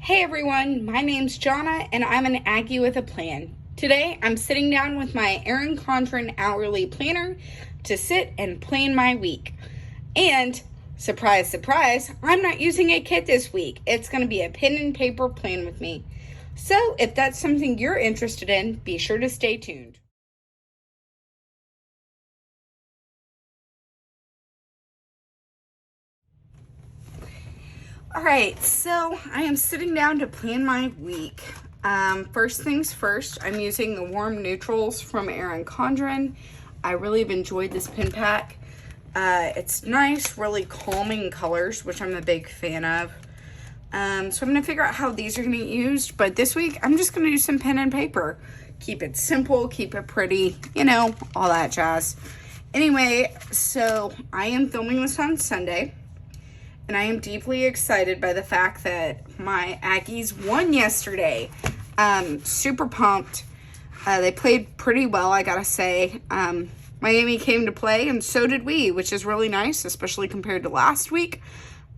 Hey everyone, my name's Jonna and I'm an Aggie with a plan. Today I'm sitting down with my Erin Condren hourly planner to sit and plan my week. And surprise, surprise, I'm not using a kit this week. It's going to be a pen and paper plan with me. So if that's something you're interested in, be sure to stay tuned. All right, so I am sitting down to plan my week. First things first, I'm using the warm neutrals from Erin Condren. I really have enjoyed this pen pack. It's nice, really calming colors, which I'm a big fan of. So I'm going to figure out how these are going to get used. But this week, I'm just going to do some pen and paper. Keep it simple, keep it pretty, all that jazz. Anyway, so I am filming this on Sunday. And I am deeply excited by the fact that my Aggies won yesterday. Super pumped. They played pretty well, I gotta say. Miami came to play, and so did we, which is really nice, especially compared to last week.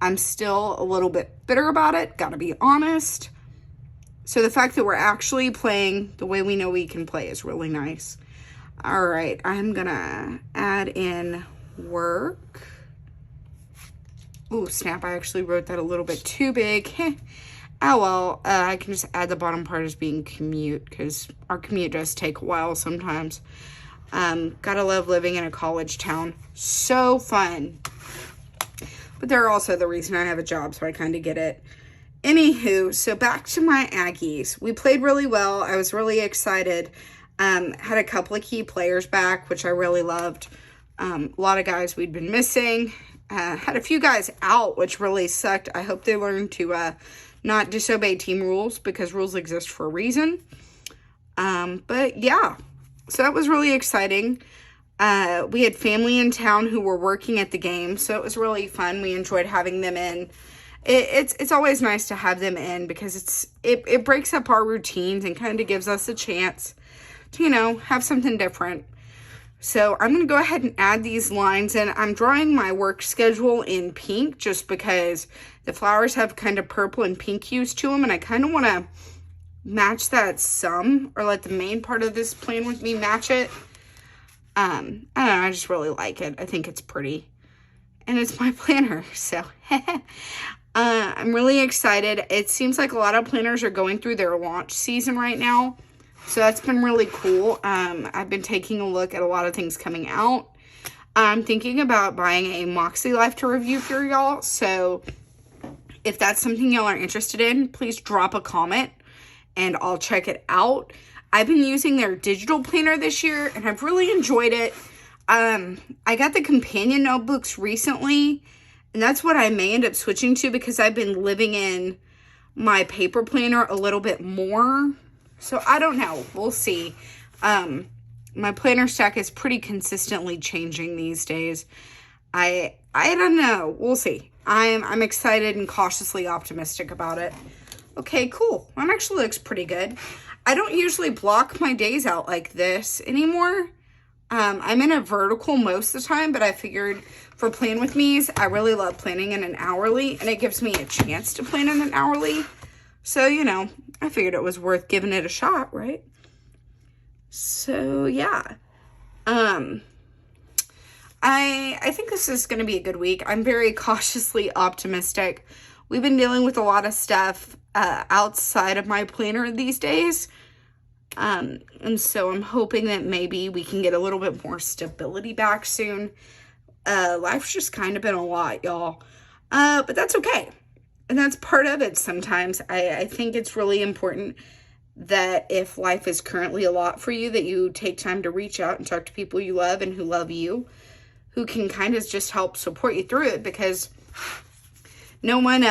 I'm still a little bit bitter about it, gotta be honest. So the fact that we're actually playing the way we know we can play is really nice. All right, I'm gonna add in work. Oh, snap, I actually wrote that a little bit too big. Oh, well, I can just add the bottom part as being commute, because our commute does take a while sometimes. Gotta love living in a college town. So fun. But they're also the reason I have a job, so I kind of get it. Anywho, so back to my Aggies. We played really well. I was really excited. Had a couple of key players back, which I really loved. A lot of guys we'd been missing. Had a few guys out, which really sucked. I hope they learn to not disobey team rules, because rules exist for a reason. But yeah, so that was really exciting. We had family in town who were working at the game, so it was really fun. We enjoyed having them in. It's always nice to have them in, because it breaks up our routines and kind of gives us a chance to, have something different. So I'm going to go ahead and add these lines in. I'm drawing my work schedule in pink just because the flowers have kind of purple and pink hues to them, and I kind of want to match that some, or let the main part of this plan with me match it. I don't know, I just really like it. I think it's pretty, and it's my planner, so I'm really excited. It seems like a lot of planners are going through their launch season right now. So that's been really cool. I've been taking a look at a lot of things coming out. I'm thinking about buying a Moxie Life to review for y'all. So if that's something y'all are interested in, please drop a comment and I'll check it out. I've been using their digital planner this year and I've really enjoyed it. I got the companion notebooks recently, and that's what I may end up switching to, because I've been living in my paper planner a little bit more. So I don't know. We'll see. My planner stack is pretty consistently changing these days. I don't know. We'll see. I'm excited and cautiously optimistic about it. Okay, cool. That actually looks pretty good. I don't usually block my days out like this anymore. I'm in a vertical most of the time, but I figured for plan with me's, I really love planning in an hourly, and it gives me a chance to plan in an hourly. So, I figured it was worth giving it a shot, right? So, yeah. I think this is going to be a good week. I'm very cautiously optimistic. We've been dealing with a lot of stuff outside of my planner these days. And so I'm hoping that maybe we can get a little bit more stability back soon. Life's just kind of been a lot, y'all. But that's okay. And that's part of it sometimes. I think it's really important that if life is currently a lot for you, that you take time to reach out and talk to people you love and who love you, who can kind of just help support you through it, because no one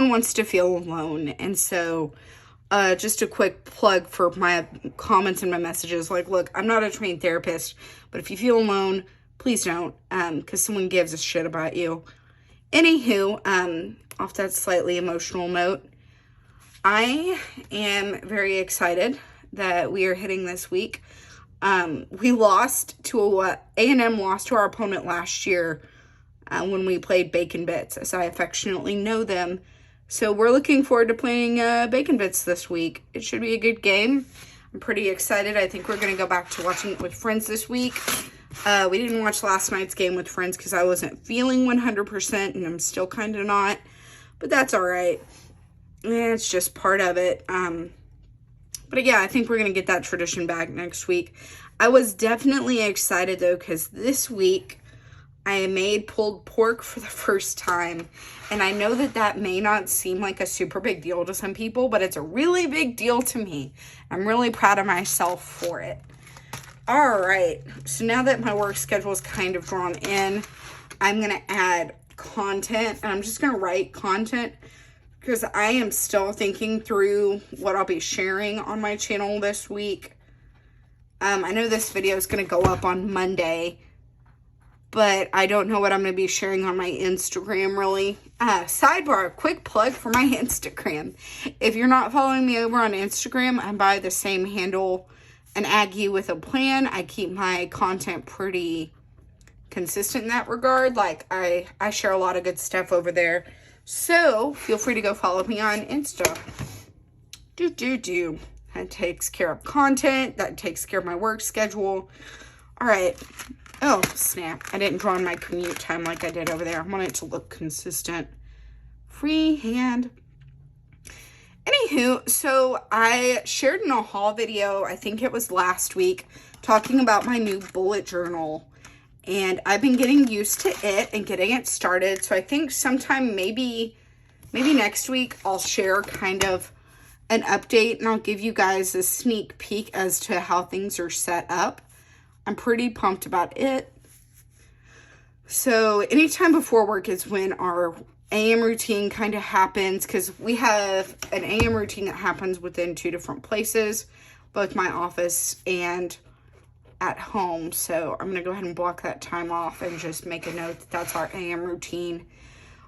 wants to feel alone. And so just a quick plug for my comments and my messages. Like, look, I'm not a trained therapist, but if you feel alone, please don't, because someone gives a shit about you. Anywho, off that slightly emotional note, I am very excited that we are hitting this week. We lost to A&M lost to our opponent last year when we played Bacon Bits, as I affectionately know them, So we're looking forward to playing Bacon Bits this week. It should be a good game. I'm pretty excited. I think we're going to go back to watching it with friends this week. We didn't watch last night's game with friends because I wasn't feeling 100%, and I'm still kind of not. But that's all right. It's just part of it. But yeah, I think we're going to get that tradition back next week. I was definitely excited, though, because this week I made pulled pork for the first time. And I know that that may not seem like a super big deal to some people, but it's a really big deal to me. I'm really proud of myself for it. All right, so now that my work schedule is kind of drawn in, I'm going to add content, and I'm just going to write content because I am still thinking through what I'll be sharing on my channel this week. I know this video is going to go up on Monday, but I don't know what I'm going to be sharing on my Instagram, really. Sidebar, quick plug for my Instagram. If you're not following me over on Instagram, I'm by the same handle, An Aggie with a Plan. I keep my content pretty consistent in that regard. Like, I share a lot of good stuff over there. So, feel free to go follow me on Insta. That takes care of content. That takes care of my work schedule. All right. Oh, snap. I didn't draw in my commute time like I did over there. I want it to look consistent. Freehand. Anywho, so I shared in a haul video, I think it was last week, talking about my new bullet journal. And I've been getting used to it and getting it started. So I think sometime maybe next week I'll share kind of an update, and I'll give you guys a sneak peek as to how things are set up. I'm pretty pumped about it. So anytime before work is when our AM routine kind of happens, because we have an AM routine that happens within 2 different places, both my office and at home. So I'm going to go ahead and block that time off and just make a note that that's our AM routine.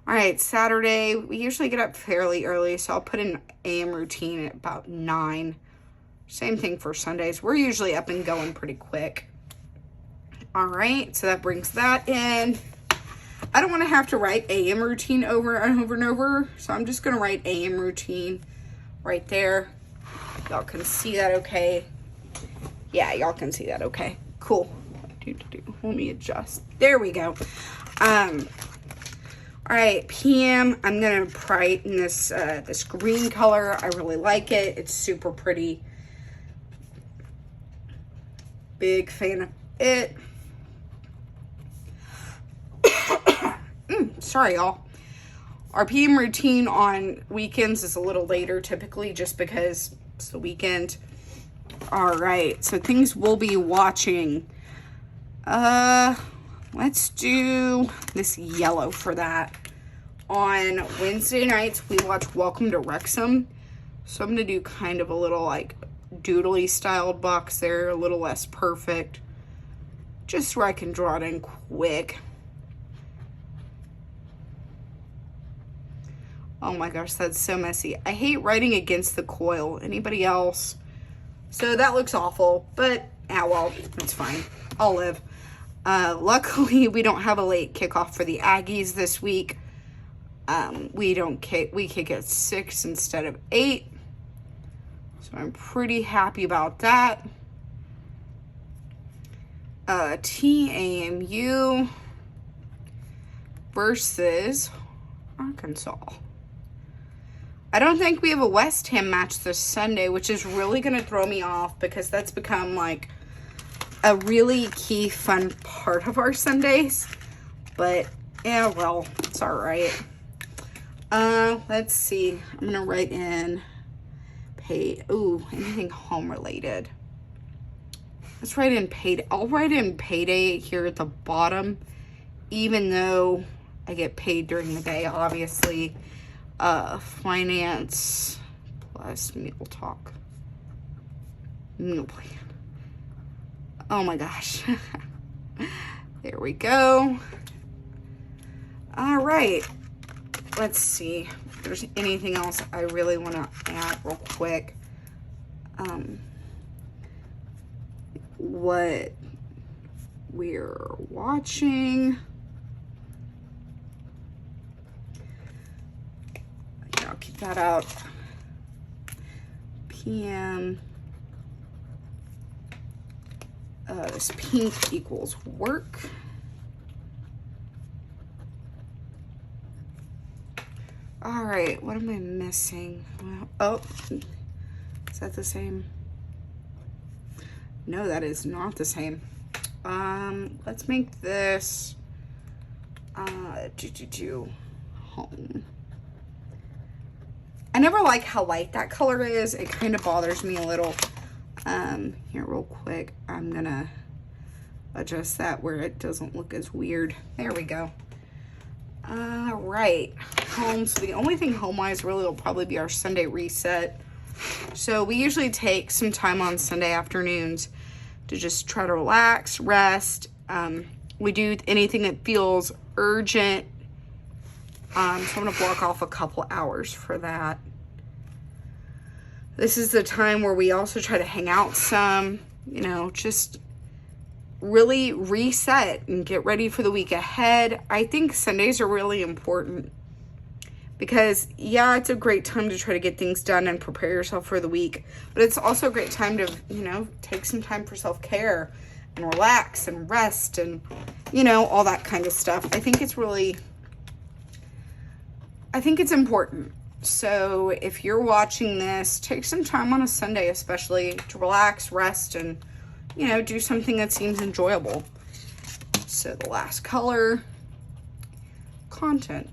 All right, Saturday, we usually get up fairly early, so I'll put in AM routine at about 9. Same thing for Sundays. We're usually up and going pretty quick. All right, so that brings that in. I don't want to have to write AM routine over and over and over, so I'm just going to write AM routine right there. Y'all can see that okay. Yeah, y'all can see that okay. Cool. Let me adjust. There we go. All right, PM, I'm going to write in this green color. I really like it. It's super pretty. Big fan of it. Sorry, y'all. Our PM routine on weekends is a little later, typically, just because it's the weekend. All right, so things we'll be watching. Let's do this yellow for that. On Wednesday nights, we watch Welcome to Wrexham. So I'm going to do kind of a little like doodly styled box there, a little less perfect. Just so I can draw it in quick. Oh my gosh, that's so messy. I hate writing against the coil. Anybody else? So that looks awful, but well, it's fine. I'll live. Luckily, we don't have a late kickoff for the Aggies this week. We kick at 6 instead of 8. So I'm pretty happy about that. TAMU versus Arkansas. I don't think we have a West Ham match this Sunday, which is really going to throw me off because that's become like a really key fun part of our Sundays. But yeah, well, it's all right. Let's see. I'm going to write in anything home related. Let's write in payday. I'll write in payday here at the bottom, even though I get paid during the day, obviously. Finance plus meal talk. Meal plan. Oh my gosh. There we go. All right. Let's see if there's anything else I really want to add real quick. What we're watching. Yeah, keep that out. PM. This pink equals work. All right, what am I missing? Well, oh, is that the same? No, that is not the same. Let's make this home. I never like how light that color is. It kind of bothers me a little. Here real quick, I'm gonna adjust that where it doesn't look as weird. There we go. All right, home. So the only thing home-wise really will probably be our Sunday reset. So we usually take some time on Sunday afternoons to just try to relax, rest. We do anything that feels urgent. So I'm gonna block off a couple hours for that. This is the time where we also try to hang out some, you know, just really reset and get ready for the week ahead. I think Sundays are really important because, yeah, it's a great time to try to get things done and prepare yourself for the week, but it's also a great time to, you know, take some time for self-care and relax and rest and, you know, all that kind of stuff. I think it's important. So if you're watching this, take some time on a Sunday especially to relax, rest, and, you know, do something that seems enjoyable. So the last color, content.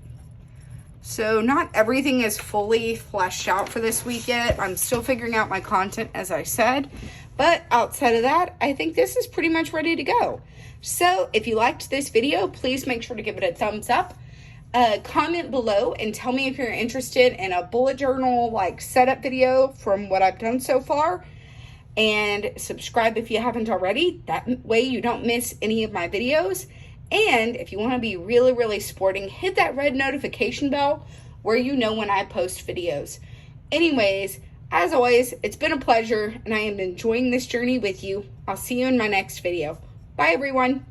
So not everything is fully fleshed out for this week yet. I'm still figuring out my content, as I said. But outside of that, I think this is pretty much ready to go. So if you liked this video, please make sure to give it a thumbs up. Comment below and tell me if you're interested in a bullet journal like setup video from what I've done so far. And subscribe if you haven't already. That way you don't miss any of my videos. And if you want to be really, really sporting, hit that red notification bell where you know when I post videos. Anyways, as always, it's been a pleasure and I am enjoying this journey with you. I'll see you in my next video. Bye, everyone.